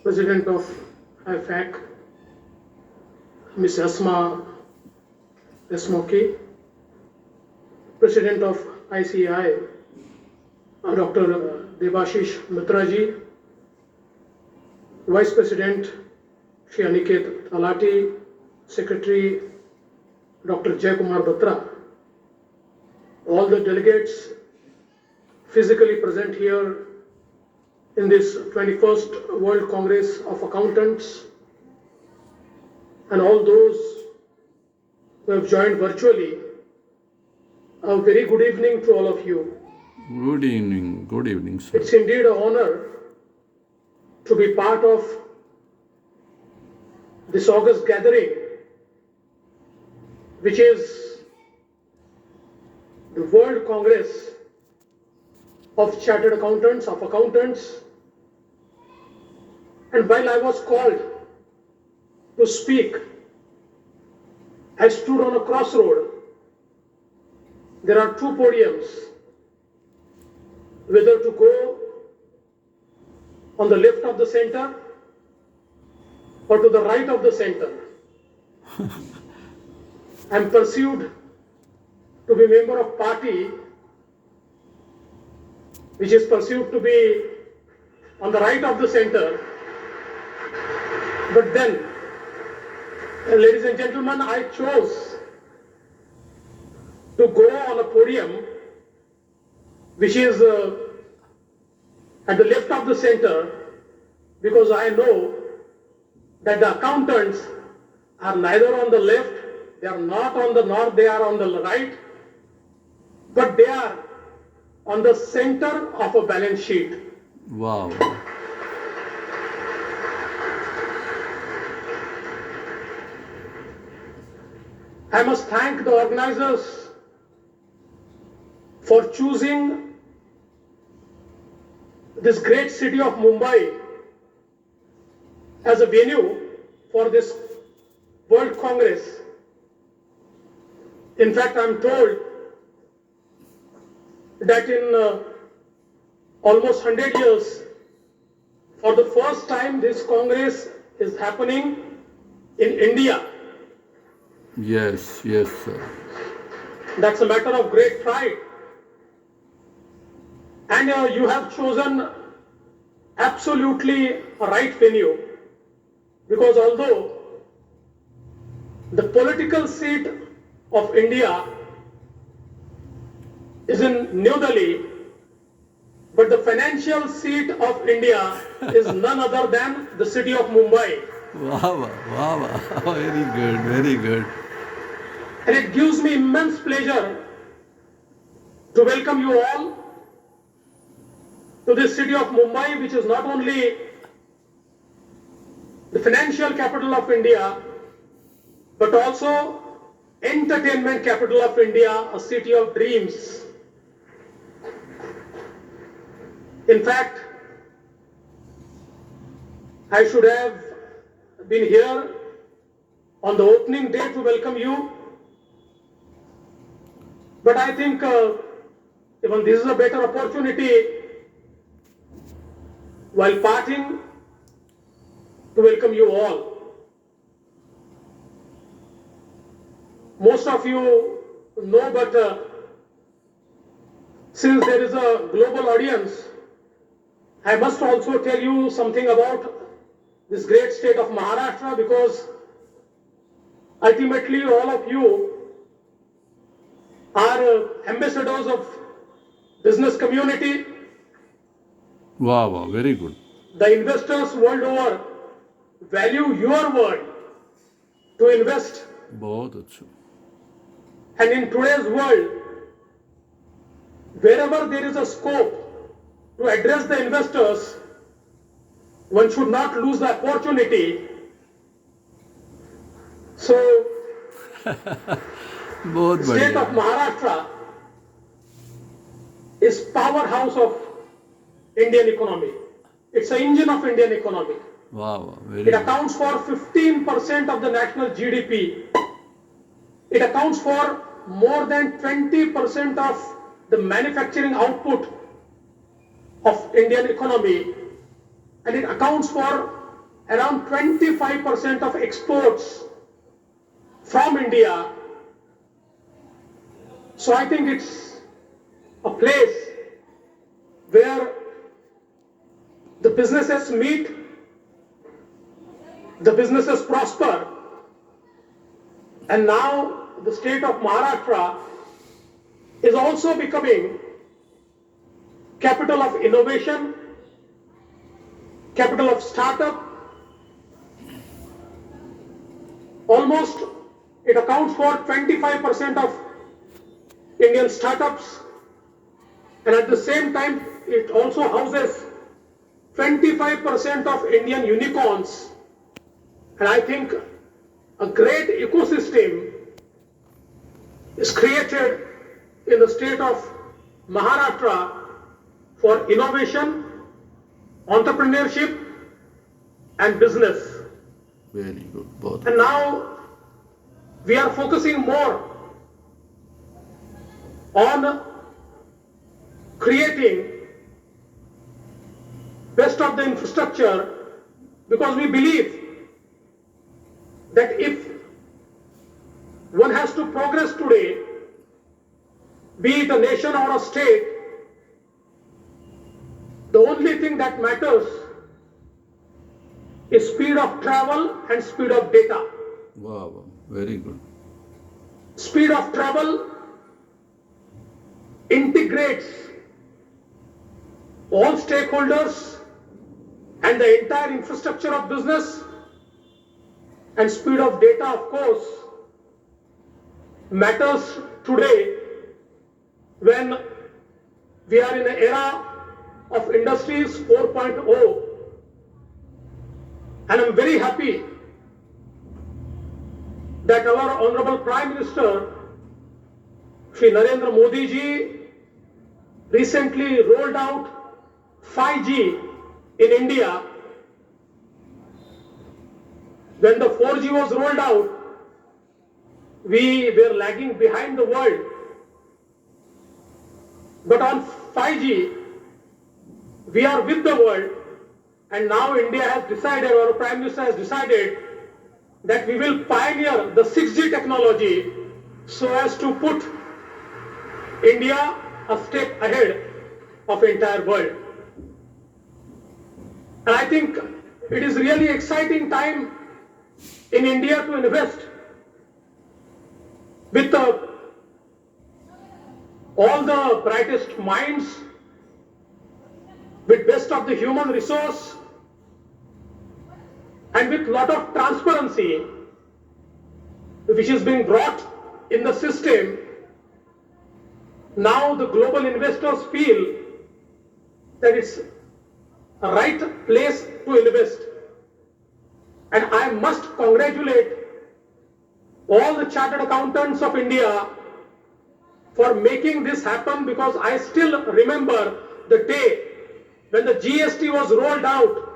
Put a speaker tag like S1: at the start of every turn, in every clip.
S1: President of IFAC, Ms. Asma Esmoki, President of ICI, Dr. Devashish Mitraji, Vice President Shri Aniket Talati, Secretary Dr. Jaykumar Batra, all the delegates physically present here in this 21st World Congress of Accountants, and all those who have joined virtually, a very good evening to all of you.
S2: Good evening, sir.
S1: It's indeed an honor to be part of this August gathering, which is the World Congress of Chartered Accountants, of Accountants. And while I was called to speak, I stood on a crossroad. There are two podiums, whether to go on the left of the center or to the right of the center. I am pursued to be member of party which is perceived to be on the right of the center. But then, ladies and gentlemen, I chose to go on a podium which is at the left of the center, because I know that the accountants are neither on the left, they are not on the north, they are on the right, but they are on the center of a balance sheet.
S2: Wow.
S1: I must thank the organizers for choosing this great city of Mumbai as a venue for this World Congress. In fact, I am told that in almost 100 years, for the first time this Congress is happening in India.
S2: Yes, sir.
S1: That's a matter of great pride. And you have chosen absolutely a right venue, because although the political seat of India is in New Delhi, but the financial seat of India is none other than the city of Mumbai.
S2: Wow. Very good.
S1: And it gives me immense pleasure to welcome you all to this city of Mumbai, which is not only the financial capital of India, but also entertainment capital of India, a city of dreams. In fact, I should have been here on the opening day to welcome you, but I think even this is a better opportunity while parting to welcome you all. Most of you know, but since there is a global audience, I must also tell you something about this great state of Maharashtra, because ultimately all of you are ambassadors of business community.
S2: Wow, very good.
S1: The investors world over value your word to invest.
S2: बहुत अच्छा.
S1: And in today's world, wherever there is a scope to address the investors, one should not lose the opportunity. So,
S2: बहुत
S1: state
S2: बढ़िया.
S1: of Maharashtra is powerhouse of Indian economy. It's an engine of Indian economy.
S2: Wow, very
S1: It
S2: good.
S1: accounts for 15% of the national GDP. It accounts for more than 20% of the manufacturing output of Indian economy, and it accounts for around 25% of exports from India. So I think it's a place where the businesses meet, the businesses prosper, and now the state of Maharashtra is also becoming capital of innovation, capital of startup. Almost it accounts for 25% of Indian startups, and at the same time it also houses 25% of Indian unicorns. And I think a great ecosystem is created in the state of Maharashtra for innovation, entrepreneurship, and business.
S2: Very good. Both.
S1: And now we are focusing more on creating best of the infrastructure, because we believe that if one has to progress today, be it a nation or a state, the only thing that matters is speed of travel and speed of data.
S2: Wow, wow. Very good.
S1: Speed of travel integrates all stakeholders and the entire infrastructure of business, and speed of data, of course, matters today when we are in an era of industries 4.0. And I'm very happy that our Honorable Prime Minister, Shri Narendra Modi ji, recently rolled out 5G in India. When the 4G was rolled out, we were lagging behind the world. But on 5G, we are with the world, and now India has decided, our Prime Minister has decided, that we will pioneer the 6G technology so as to put India a step ahead of the entire world. And I think it is really exciting time in India to invest with all the brightest minds, with best of the human resource, and with lot of transparency which is being brought in the system. Now the global investors feel that it's a right place to invest. And I must congratulate all the chartered accountants of India for making this happen, because I still remember the day when the GST was rolled out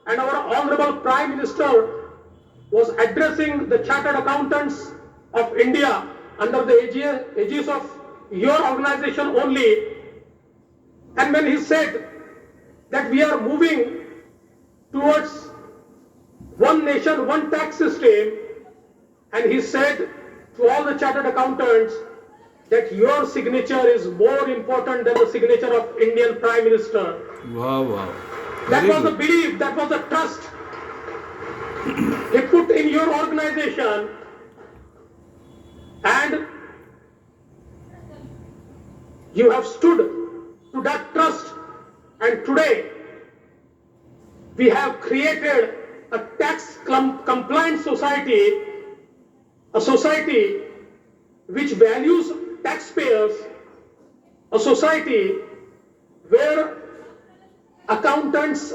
S1: and our Honorable Prime Minister was addressing the chartered accountants of India under the aegis of your organization only. And when he said that we are moving towards one nation, one tax system, and he said to all the chartered accountants that your signature is more important than the signature of Indian Prime Minister.
S2: Wow, wow.
S1: That
S2: Very
S1: was the
S2: good.
S1: belief, that was the trust he put in your organization, and you have stood to that trust. And today we have created a tax compliant society, a society which values taxpayers, a society where accountants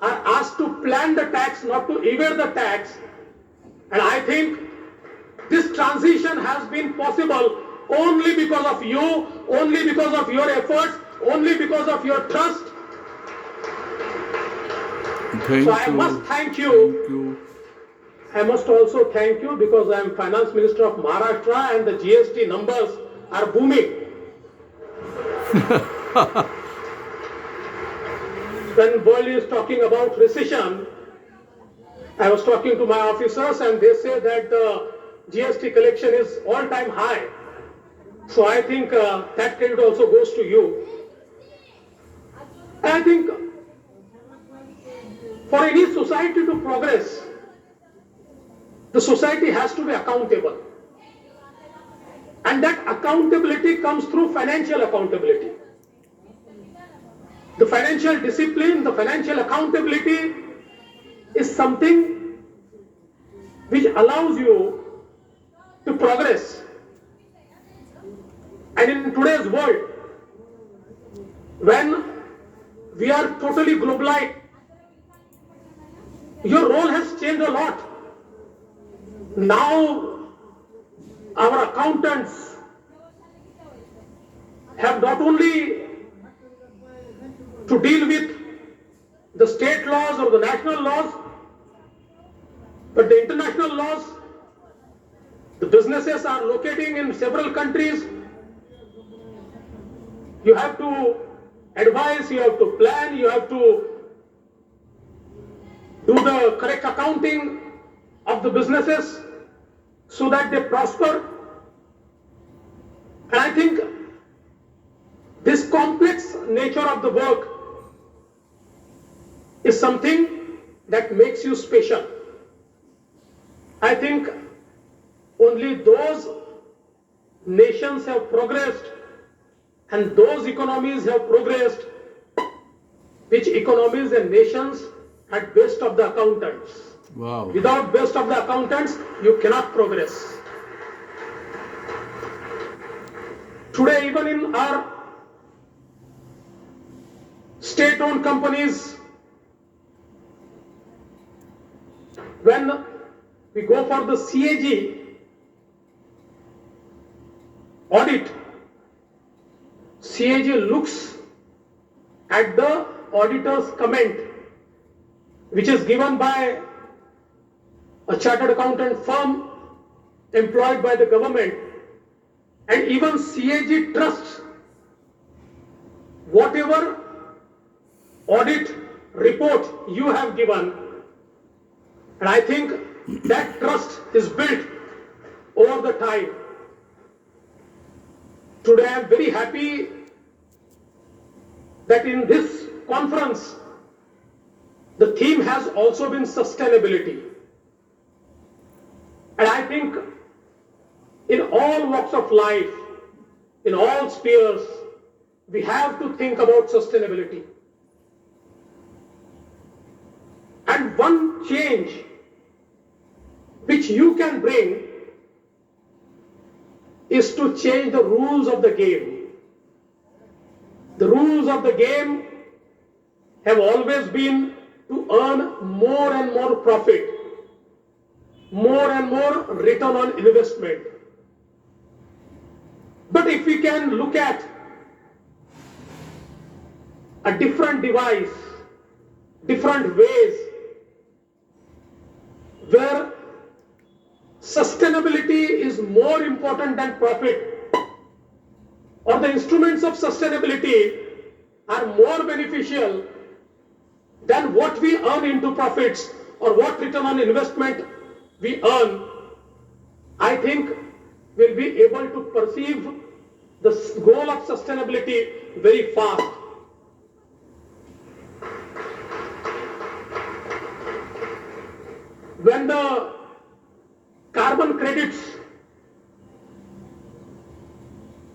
S1: are asked to plan the tax, not to evade the tax. And I think this transition has been possible only because of you, only because of your efforts, only because of your trust.
S2: Thank
S1: So I
S2: you.
S1: must thank you.
S2: Thank you.
S1: I must also thank you because I am Finance Minister of Maharashtra and the GST numbers are booming. When world is talking about recession, I was talking to my officers and they say that the GST collection is all-time high. So I think that credit also goes to you. And I think for any society to progress, the society has to be accountable. And that accountability comes through financial accountability. The financial discipline, the financial accountability is something which allows you to progress. And in today's world, when we are totally globalized, your role has changed a lot. Now, our accountants have not only to deal with the state laws or the national laws, but the international laws. The businesses are locating in several countries. You have to advise, you have to plan, you have to do the correct accounting of the businesses so that they prosper. And I think this complex nature of the work is something that makes you special. I think only those nations have progressed and those economies have progressed which economies and nations had best of the accountants.
S2: Wow.
S1: Without best of the accountants, you cannot progress. Today, even in our state-owned companies, when we go for the CAG audit, CAG looks at the auditor's comment, which is given by a chartered accountant firm employed by the government, and even CAG trusts whatever audit report you have given, and I think that trust is built over the time. Today I am very happy that in this conference the theme has also been sustainability. And I think in all walks of life, in all spheres, we have to think about sustainability. And one change which you can bring is to change the rules of the game. The rules of the game have always been to earn more and more profit, more and more return on investment. But if we can look at a different device, different ways, where sustainability is more important than profit, or the instruments of sustainability are more beneficial than what we earn into profits or what return on investment we earn, I think we'll be able to perceive the goal of sustainability very fast. When the carbon credits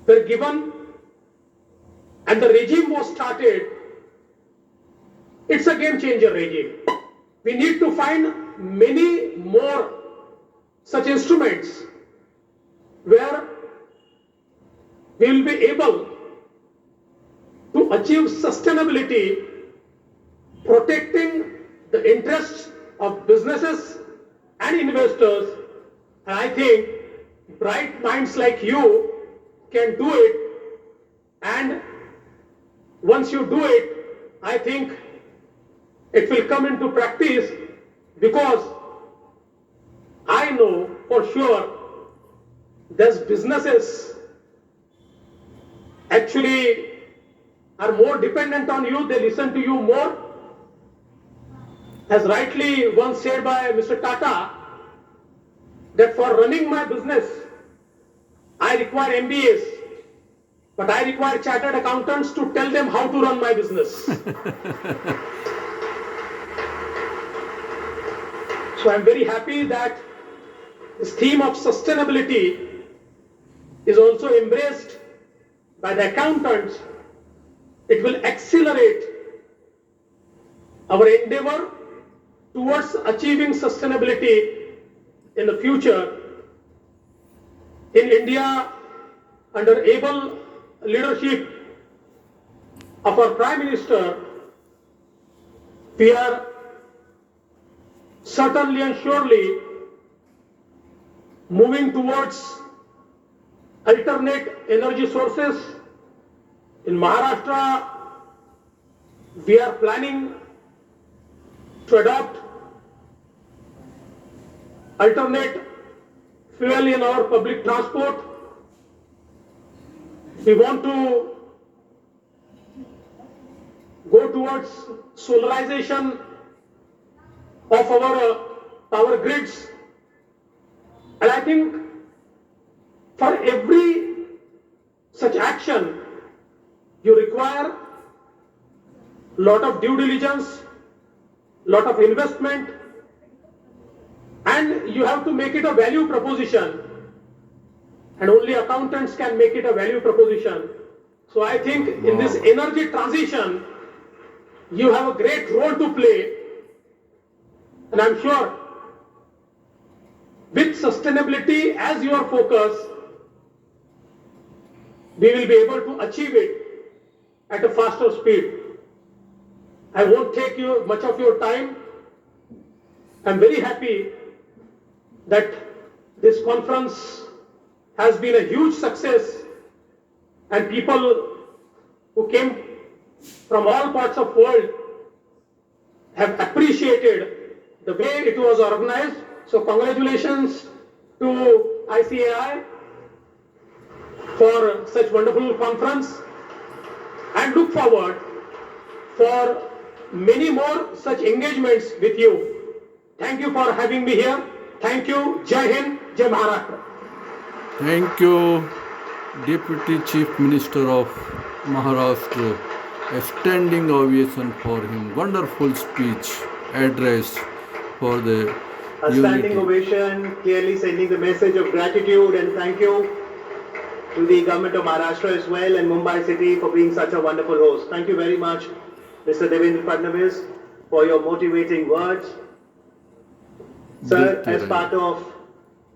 S1: were given and the regime was started, it's a game changer regime. We need to find many more such instruments where we will be able to achieve sustainability, protecting the interests of businesses and investors. And I think bright minds like you can do it, and once you do it, I think it will come into practice, because I know for sure these businesses actually are more dependent on you, they listen to you more, as rightly once said by Mr. Tata, that for running my business, I require MBAs, but I require chartered accountants to tell them how to run my business. So I'm very happy that this theme of sustainability is also embraced by the accountants. It will accelerate our endeavor towards achieving sustainability in the future. In India, under able leadership of our Prime Minister, we are certainly and surely moving towards alternate energy sources. In Maharashtra, we are planning to adopt alternate fuel in our public transport. We want to go towards solarization of our power grids. And I think for every such action, you require a lot of due diligence, lot of investment, and you have to make it a value proposition. And only accountants can make it a value proposition. So I think in this energy transition, you have a great role to play. And I'm sure with sustainability as your focus, we will be able to achieve it at a faster speed. I won't take you much of your time. I'm very happy that this conference has been a huge success, and people who came from all parts of the world have appreciated the way it was organized. So congratulations to ICAI for such wonderful conference, and look forward for many more such engagements with you. Thank you for having me here. Thank you. Jai Hind, Jai Maharashtra.
S2: Thank you, Deputy Chief Minister of Maharashtra. A standing ovation for him. Wonderful speech, address for the
S3: A standing ovation, clearly sending the message of gratitude and thank you to the government of Maharashtra as well and Mumbai city for being such a wonderful host. Thank you very much, Mr. Devendra Fadnavis, for your motivating words. Sir, as part of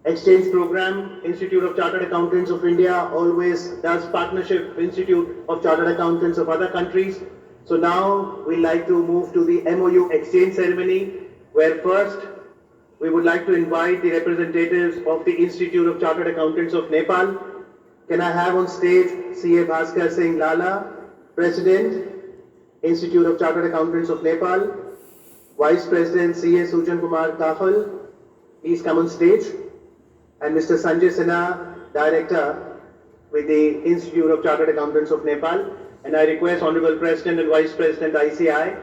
S3: exchange program, Institute of Chartered Accountants of India always does partnership with Institute of Chartered Accountants of other countries. So now we'd like to move to the MOU exchange ceremony, where first we would like to invite the representatives of the Institute of Chartered Accountants of Nepal. Can I have on stage CA Bhaskar Singh Lala, President, Institute of Chartered Accountants of Nepal, Vice President CA Sujan Kumar Kafal, please come on stage, and Mr. Sanjay Sinha, Director with the Institute of Chartered Accountants of Nepal. And I request Honorable President and Vice President ICI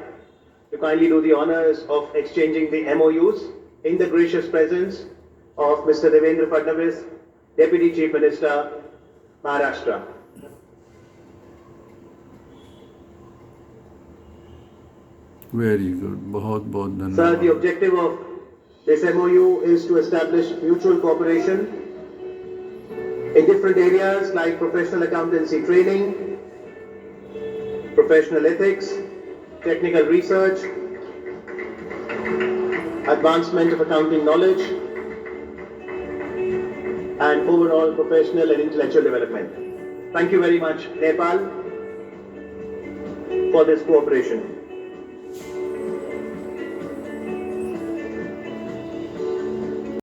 S3: to kindly do the honors of exchanging the MOUs in the gracious presence of Mr. Devendra Fadnavis, Deputy Chief Minister, Maharashtra.
S2: Very good. बहुत बहुत धन्यवाद.
S3: Sir, the objective of this MOU is to establish mutual cooperation in different areas like professional accountancy training, professional ethics, technical research, advancement of accounting knowledge, and overall professional and intellectual development. Thank you very much, Nepal, for this cooperation.